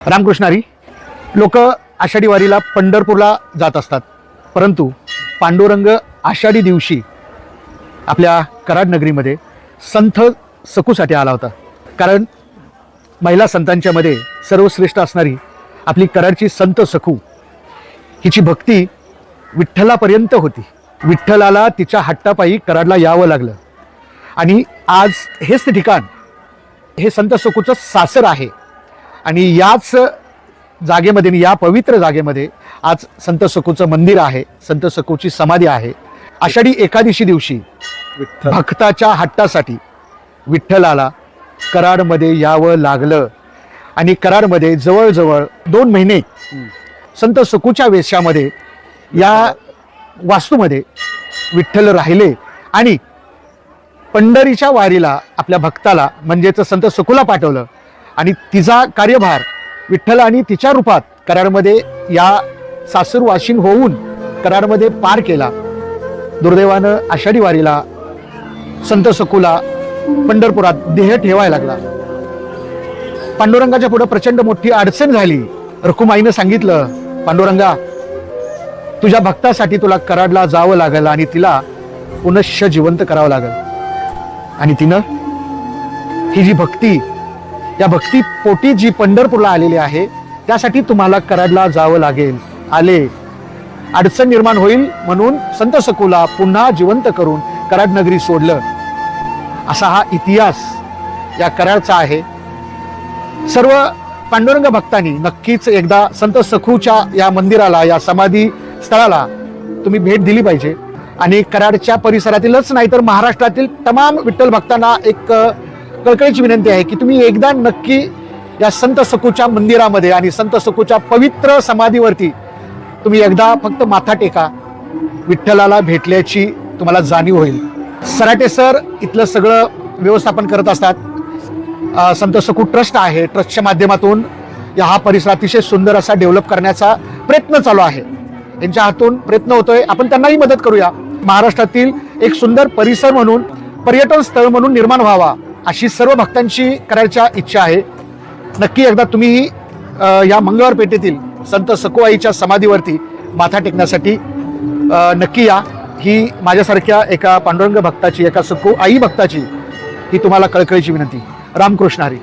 रामकृष्ण हरी. लोक आषाढी वारीला पंढरपूरला जात असतात, परंतु पांडुरंग आषाढी दिवशी आपल्या कराड नगरीमध्ये संत सकूसाठी आला होता. कारण महिला संतांच्या मध्ये सर्वश्रेष्ठ असणारी आपली कराडची संत सकू हिची भक्ती विठ्ठलापर्यंत होती. विठ्ठलाला तिच्या हट्टापायी कराडला यावं लागलं आणि आज हेच ते ठिकाण हे संत सकूचं सासर आहे. आणि याच जागेमध्ये, या पवित्र जागेमध्ये आज संत सकूचं मंदिर आहे, संत सकूची समाधी आहे. आषाढी एकादशी दिवशी भक्ताच्या हट्टासाठी विठ्ठलाला कराडमध्ये यावं लागलं आणि कराडमध्ये जवळजवळ 2 महिने संत सकूच्या वेशामध्ये या वास्तूमध्ये विठ्ठल राहिले आणि पंढरीच्या वारीला आपल्या भक्ताला म्हणजेच संत सकूला पाठवलं आणि तिचा कार्यभार विठ्ठल आणि तिच्या रूपात कराडमध्ये या सासूरवाशीन होऊन कराडमध्ये पार केला. दुर्दैवानं आषाढी वारीला संत सकूला पंढरपुरात देह ठेवायला लागला. पांडुरंगाच्या पुढे प्रचंड मोठी अडचण झाली. रखुमाईनं सांगितलं, पांडुरंगा तुझ्या भक्तासाठी तुला कराडला जावं लागेल आणि तिला पुनश्च जिवंत करावं लागेल. आणि तिनं ही जी भक्ती, या भक्ती पोटी जी पंढरपूरला आलेली आहे त्यासाठी तुम्हाला कराडला जावं लागेल. आले, अडचण निर्माण होईल म्हणून संत सकूला पुन्हा जिवंत करून कराड नगरी सोडलं. असा हा इतिहास या कराडचा आहे. सर्व पांडुरंग भक्तांनी नक्कीच एकदा संत सकूच्या या मंदिराला, या समाधी स्थळाला तुम्ही भेट दिली पाहिजे. आणि कराडच्या परिसरातीलच नाही तर महाराष्ट्रातील तमाम विठ्ठल भक्तांना एक कळकळीची विनंती आहे की तुम्ही एकदा नक्की या संत सकूच्या मंदिरामध्ये आणि संत सकूच्या पवित्र समाधीवरती तुम्ही एकदा फक्त माथा टेका. विठ्ठलाला भेटल्याची तुम्हाला जाणीव होईल. सराटे सर इथलं सगळं व्यवस्थापन करत असतात. संत सकू ट्रस्ट आहे, ट्रस्टच्या माध्यमातून हा परिसर अतिशय सुंदर असा डेव्हलप करण्याचा प्रयत्न चालू आहे. यांच्या हातून प्रयत्न होतोय, आपण त्यांनाही मदत करूया. महाराष्ट्रातील एक सुंदर परिसर म्हणून, पर्यटन स्थळ म्हणून निर्माण व्हावा अशी सर्व भक्तांची करायची इच्छा आहे. नक्की एकदा तुम्ही या मंगळवार पेठेतील संत सकूआईच्या समाधीवरती माथा टेकण्यासाठी नक्की या. ही माझ्यासारख्या एका पांडुरंग भक्ताची, एका सकू आई भक्ताची ही तुम्हाला कळकळीची विनंती. रामकृष्ण हरी.